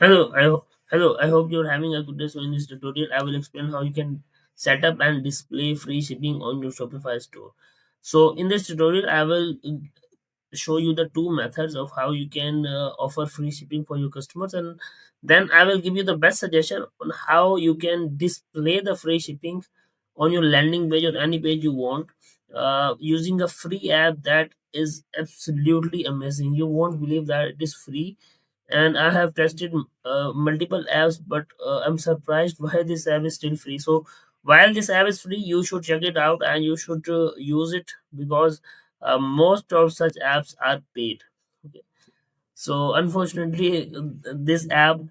Hello. I hope you're having a good day. So in this tutorial, I will explain how you can set up and display free shipping on your Shopify store. So in this tutorial, I will show you the two methods of how you can offer free shipping for your customers, and then I will give you the best suggestion on how you can display the free shipping on your landing page or any page you want, using a free app that is absolutely amazing. You won't believe that it is free, and I have tested multiple apps, but I'm surprised why this app is still free. So while this app is free, you should check it out and you should use it, because most of such apps are paid. Okay. So unfortunately, this app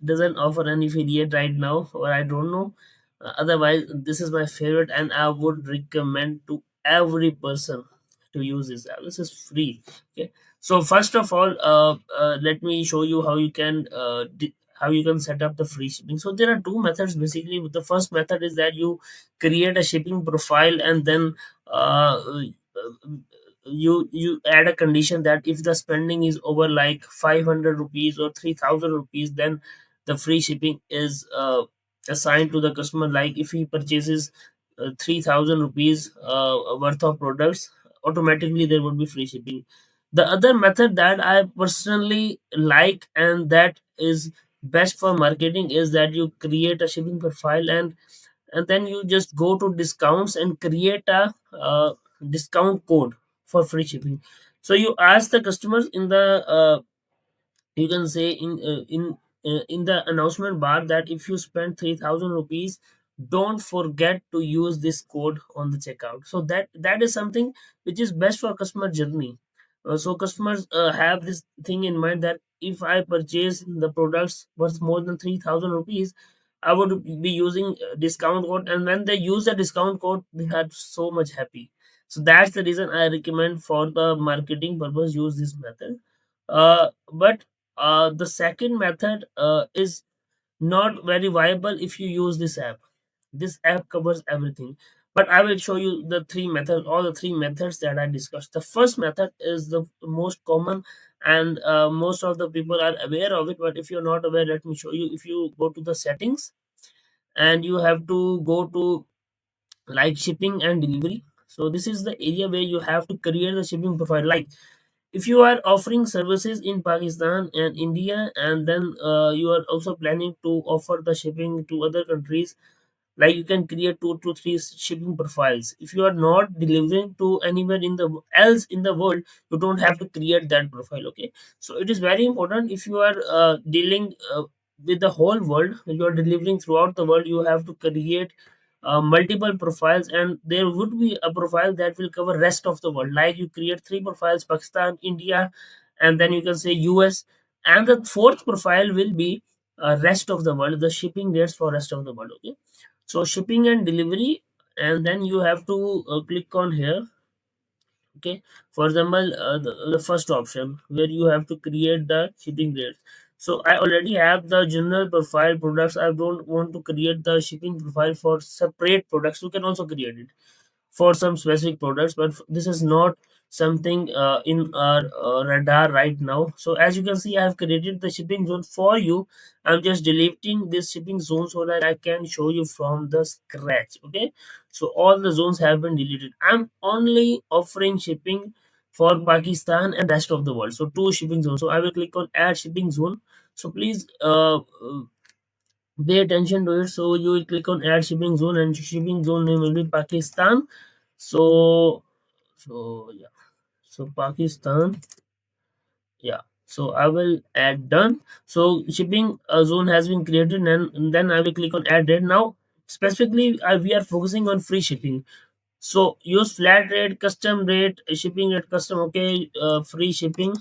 doesn't offer any affiliate right now, or I don't know. Otherwise, this is my favorite, and I would recommend to every person to use this app. This is free. Okay. So first of all, let me show you how you can how you can set up the free shipping. So there are two methods basically. The first method is that you create a shipping profile, and then you add a condition that if the spending is over like 500 rupees or 3000 rupees, then the free shipping is assigned to the customer. Like if he purchases 3000 rupees worth of products, automatically there would be free shipping. The other method that I personally like and that is best for marketing is that you create a shipping profile, and then you just go to discounts and create a discount code for free shipping. So you ask the customers in the you can say in the announcement bar that if you spend 3000 rupees, don't forget to use this code on the checkout. So that is something which is best for customer journey. So customers have this thing in mind that if I purchase the products worth more than 3000 rupees, I would be using discount code, and when they use the discount code, they are so much happy. So that's the reason I recommend for the marketing purpose use this method. But the second method is not very viable if you use this app. This app covers everything. But I will show you the three methods, all the three methods that I discussed. The first method is the most common, and most of the people are aware of it. But if you're not aware, let me show you. If you go to the settings, and you have to go to like shipping and delivery. So this is the area where you have to create the shipping profile. Like if you are offering services in Pakistan and India, and then you are also planning to offer the shipping to other countries, like you can create two to three shipping profiles. If you are not delivering to anywhere in the else in the world, you don't have to create that profile. Okay. So it is very important. If you are dealing with the whole world, when you are delivering throughout the world, you have to create multiple profiles, and there would be a profile that will cover rest of the world. Like you create three profiles: Pakistan, India, and then you can say US, and the fourth profile will be rest of the world, the shipping rates for rest of the world. Okay. So shipping and delivery, and then you have to click on here. Okay. For example, the first option where you have to create the shipping rates. So I already have the general profile products. I don't want to create the shipping profile for separate products. You can also create it for some specific products, but this is not something in our radar right now. So as you can see, I have created the shipping zone for you. I'm just deleting this shipping zone so that I can show you from the scratch. Okay. So all the zones have been deleted. I'm only offering shipping for Pakistan and rest of the world, so two shipping zones. So I will click on add shipping zone. So please pay attention to it. So you will click on add shipping zone, and shipping zone name will be Pakistan. So yeah, so Pakistan, yeah. So I will add done. So shipping zone has been created, and then I will click on add rate. Now specifically, we are focusing on free shipping. So use flat rate, custom rate, shipping rate, custom. Okay, free shipping.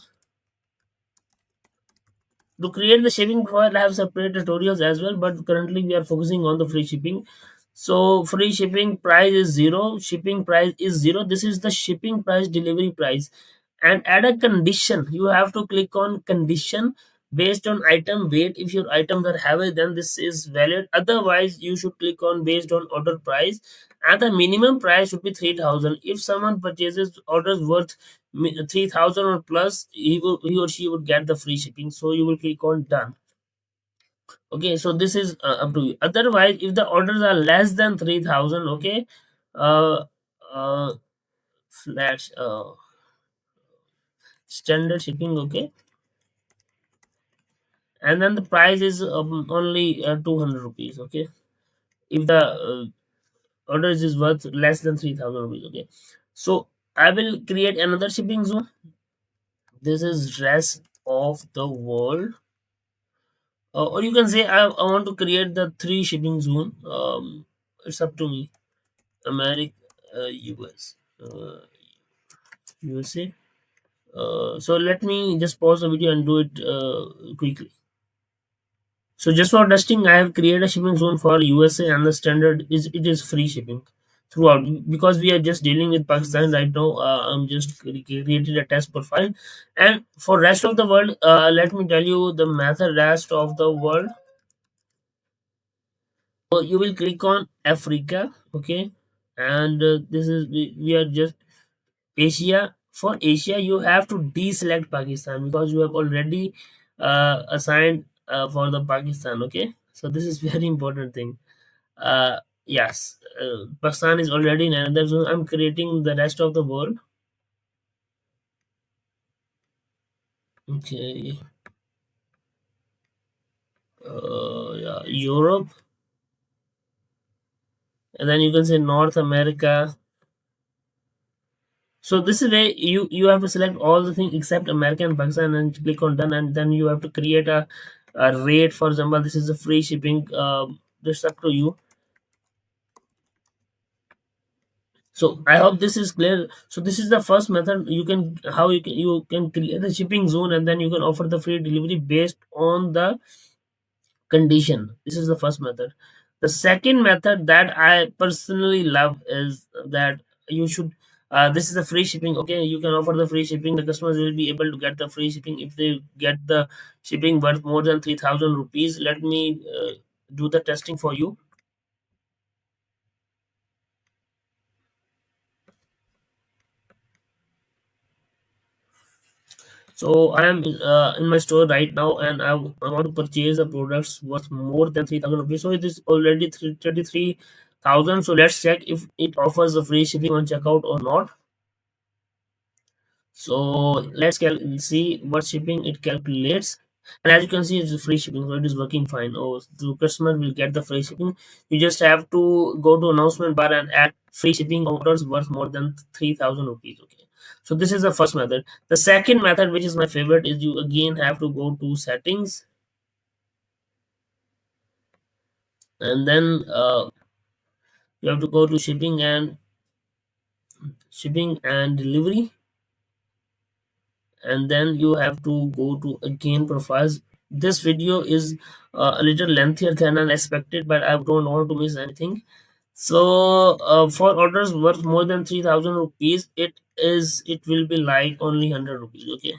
To create the shipping profile, I have separate tutorials as well, but currently we are focusing on the free shipping. So free shipping price is zero, shipping price is zero. This is the shipping price, delivery price. And add a condition. You have to click on condition based on item weight. If your items are heavy, then this is valid. Otherwise, you should click on based on order price. And the minimum price should be 3000. If someone purchases orders worth 3000 or plus, he or she would get the free shipping. So you will click on done. Okay, so this is up to you. Otherwise, if the orders are less than 3,000, okay, uh, uh, flash standard shipping, okay, and then the price is only 200 rupees, okay. If the orders is worth less than 3,000 rupees, okay. So I will create another shipping zone. This is rest of the world, or you can say I want to create the three shipping zone. It's up to me. America, US, USA. So let me just pause the video and do it quickly. So just for testing, I have created a shipping zone for USA, and the standard is it is free shipping throughout, because we are just dealing with Pakistan right now. I'm just created a test profile, and for rest of the world, let me tell you the method rest of the world. So you will click on Africa, okay, and this is we are just Asia. For Asia, you have to deselect Pakistan because you have already assigned for the Pakistan. Okay, so this is very important thing. Yes, Pakistan is already in another zone. I'm creating the rest of the world. Okay, yeah, Europe, and then you can say North America. So this is where you have to select all the things except America and Pakistan and click on done, and then you have to create a rate. For example, this is a free shipping. This up to you. So I hope this is clear. So this is the first method. You can how you can create a shipping zone, and then you can offer the free delivery based on the condition. This is the first method. The second method that I personally love is that you should. This is the free shipping. Okay, you can offer the free shipping. The customers will be able to get the free shipping if they get the shipping worth more than 3,000 rupees. Let me do the testing for you. So I am in my store right now, and I want to purchase the products worth more than 3,000 rupees. So it is already 33,000. So let's check if it offers the free shipping on checkout or not. So let's see what shipping it calculates. And as you can see, it's free shipping, so it is working fine. Oh, the customer will get the free shipping. You just have to go to announcement bar and add free shipping orders worth more than 3,000 rupees. Okay. So this is the first method. The second method, which is my favorite, is you again have to go to settings, and then you have to go to shipping and delivery, and then you have to go to again profiles. This video is a little lengthier than I expected, but I don't want to miss anything. So for orders worth more than 3,000 rupees, it will be like only 100 rupees. Okay,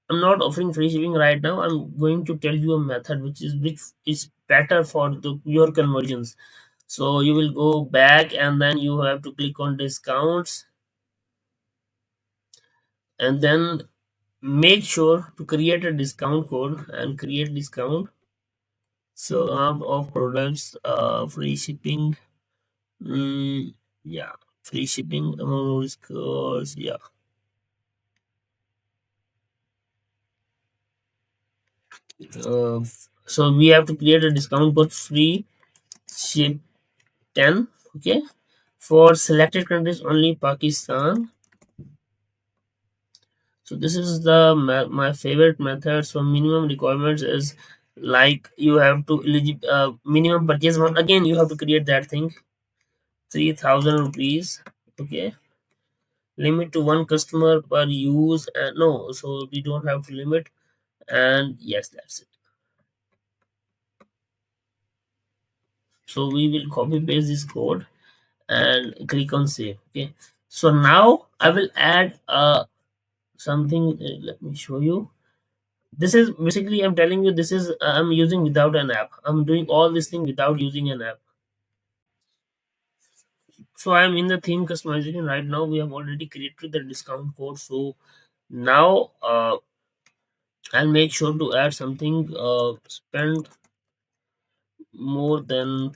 I'm not offering free shipping right now. I'm going to tell you a method which is better for your conversions. So you will go back, and then you have to click on discounts, and then make sure to create a discount code and create discount. So amount of products, free shipping, yeah, free shipping amount of scores, yeah. So we have to create a discount code free ship 10, okay, for selected countries only Pakistan. So this is my favorite method. So minimum requirements is like you have to minimum purchase amount. Again, you have to create that thing, 3,000 rupees. Okay, limit to one customer per use, and no, so we don't have to limit. And yes, that's it. So we will copy paste this code and click on save. Okay, so now I will add something. Let me show you. This is basically, I'm telling you, this is I'm using without an app. I'm doing all this thing without using an app. So I'm in the theme customization right now. We have already created the discount code. So now I'll make sure to add something, spend more than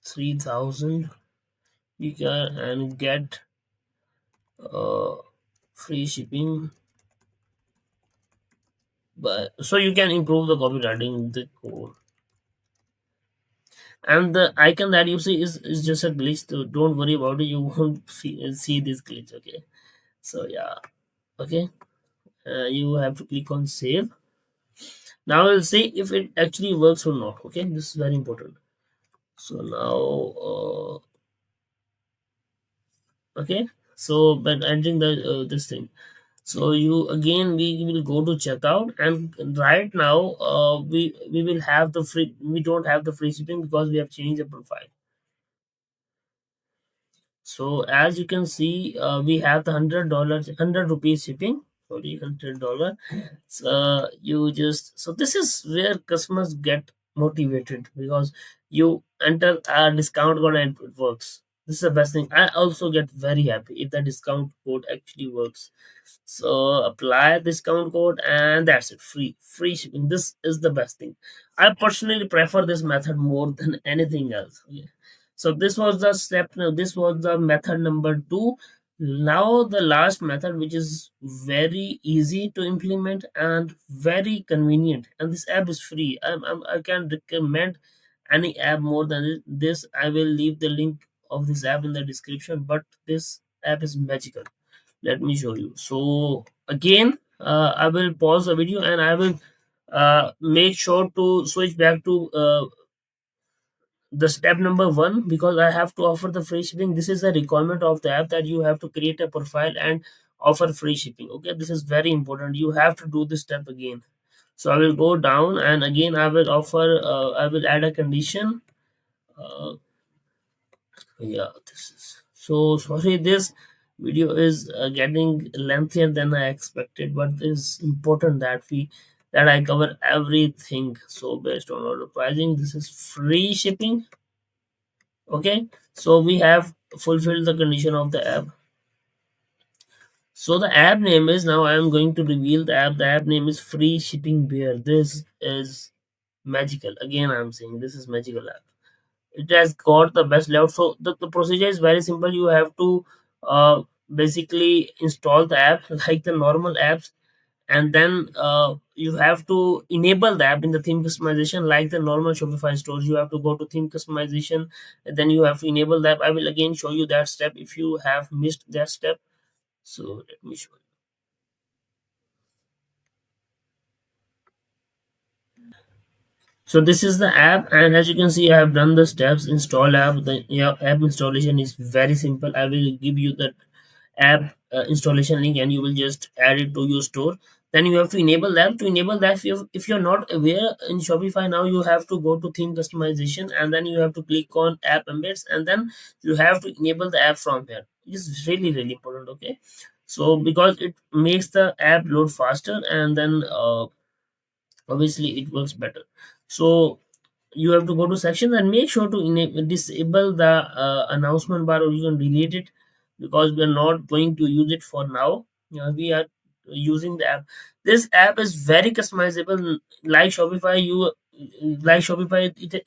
3,000 you can and get uh, free shipping. But so you can improve the copywriting the code. And the icon that you see is just a glitch, so don't worry about it. You won't see this glitch. Okay, so yeah. Okay, you have to click on save. Now we'll see if it actually works or not. Okay, this is very important. So now, okay, so but entering the this thing. So you again, we will go to checkout, and right now we will have the free. We don't have the free shipping because we have changed the profile. So as you can see, we have the $100, 100 rupees shipping. Sorry, $100. So you just, so this is where customers get motivated because you enter a discount code and it works. This is the best thing. I also get very happy if the discount code actually works. So apply discount code and that's it. Free shipping. This is the best thing. I personally prefer this method more than anything else. Okay. So this was the step. Now this was the method number two. Now the last method, which is very easy to implement and very convenient, and this app is free. I can recommend any app more than this. I will leave the link of this app in the description. But this app is magical. Let me show you. So again, I will pause the video and I will make sure to switch back to the step number one, because I have to offer the free shipping. This is a requirement of the app that you have to create a profile and offer free shipping. Okay, this is very important. You have to do this step again. So I will go down and again I will offer, I will add a condition. uh, yeah, this is so sorry, this video is getting lengthier than I expected, but it's important that we that I cover everything. So based on order pricing, this is free shipping. Okay, so we have fulfilled the condition of the app. So the app name is, now I am going to reveal the app. The app name is Free Shipping Bear. This is magical. Again, I'm saying this is magical app. It has got the best layout. So the procedure is very simple. You have to basically install the app like the normal apps, and then you have to enable the app in the theme customization like the normal Shopify stores. You have to go to theme customization, and then you have to enable that. I will again show you that step if you have missed that step. So let me show you. So this is the app, and as you can see, I have done the steps. Install app. The, yeah, app installation is very simple. I will give you the app installation link, and you will just add it to your store. Then you have to enable that. To enable that, if you're not aware in Shopify now, you have to go to theme customization, and then you have to click on app embeds, and then you have to enable the app from here. It's really important. Okay, so because it makes the app load faster, and then obviously it works better. So you have to go to section and make sure to disable the announcement bar, or you can delete it, because we are not going to use it for now. We are using the app. This app is very customizable. Like Shopify,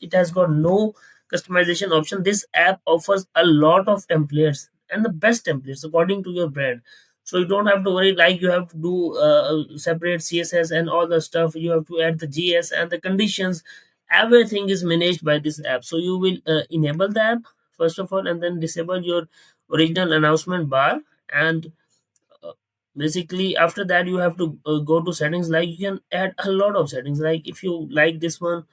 it has got no customization option. This app offers a lot of templates, and the best templates according to your brand. So you don't have to worry like you have to do separate CSS and all the stuff. You have to add the GS and the conditions. Everything is managed by this app. So you will enable the app first of all, and then disable your original announcement bar. And uh, basically after that you have to go to settings. Like you can add a lot of settings. Like if you like this one,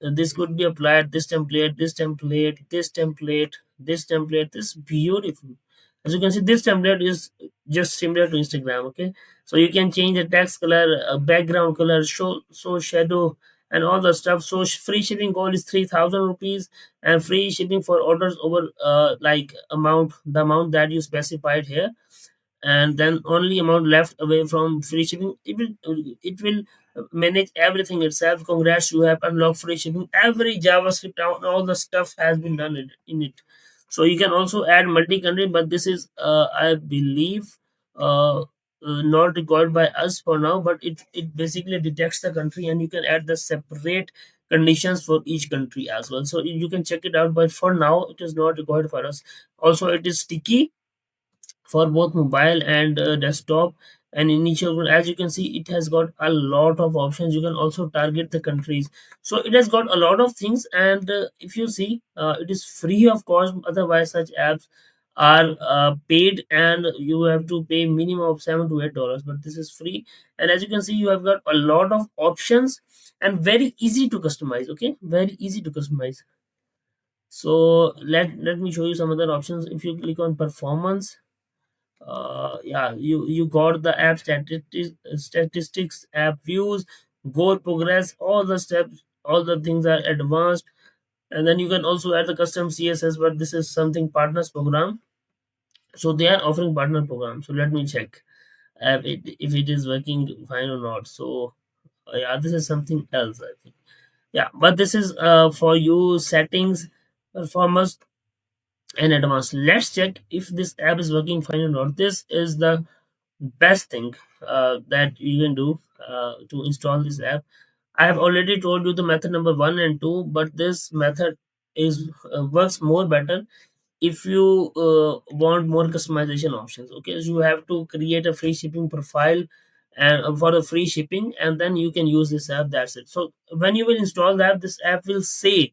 this could be applied, this template, this template, this template, this template. This is beautiful. As you can see, this template is just similar to Instagram. Okay, so you can change the text color, background color, show shadow, and all the stuff. So free shipping goal is 3,000 rupees, and free shipping for orders over like amount, the amount that you specified here. And then only amount left away from free shipping. It will manage everything itself. Congrats, you have unlocked free shipping. Every JavaScript, all the stuff has been done in it. So you can also add multi-country, but this is I believe uh not required by us for now, but it basically detects the country, and you can add the separate conditions for each country as well. So you can check it out, but for now it is not required for us. Also, it is sticky for both mobile and desktop. And in each of them, as you can see, it has got a lot of options. You can also target the countries, so it has got a lot of things. And if you see, it is free of cost. Otherwise such apps are paid, and you have to pay minimum of $7 to $8, but this is free. And as you can see, you have got a lot of options and very easy to customize. Okay, very easy to customize. So let me show you some other options. If you click on performance, yeah, you got the app statistics, app views, goal progress, all the steps, all the things are advanced. And then you can also add the custom css, but this is something partners program, so they are offering partner program. So let me check if it is working fine or not. So yeah, this is something else, I think. Yeah, but this is for you settings, performance, and advanced. Let's check if this app is working fine or not. This is the best thing that you can do to install this app. I have already told you the method number 1 and 2, but this method is works more better if you want more customization options. Okay, so you have to create a free shipping profile and for the free shipping, and then you can use this app. That's it. So when you will install the app, this app will say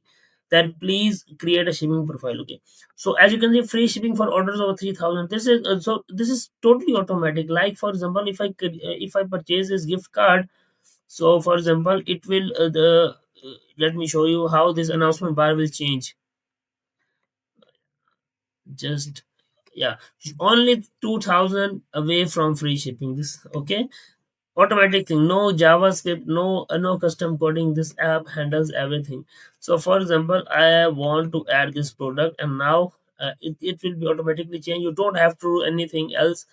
that please create a shipping profile. Okay, so as you can see, free shipping for orders over 3,000. This is this is totally automatic. Like for example, if I purchase this gift card, so for example, it will let me show you how this announcement bar will change. Just, yeah, only 2,000 away from free shipping. This, okay, automatic thing, no javascript, no custom coding. This app handles everything. So for example, I want to add this product, and now it will be automatically changed. You don't have to do anything else.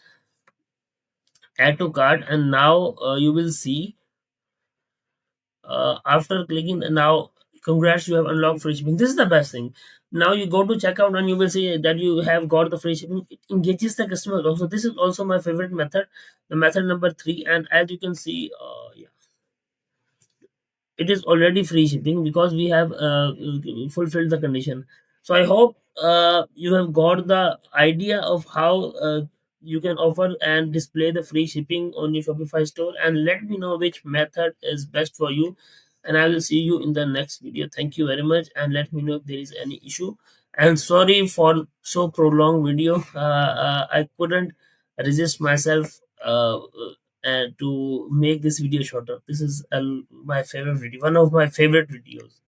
Add to cart, and now you will see, after clicking now, congrats, you have unlocked free shipping. This is the best thing. Now you go to checkout, and you will see that you have got the free shipping. It engages the customer also. This is also my favorite method, the method number 3. And as you can see, yeah, it is already free shipping because we have fulfilled the condition. So I hope you have got the idea of how you can offer and display the free shipping on your Shopify store. And let me know which method is best for you, and I will see you in the next video. Thank you very much, and let me know if there is any issue. And sorry for so prolonged video. I couldn't resist myself and to make this video shorter. This is my favorite video, one of my favorite videos.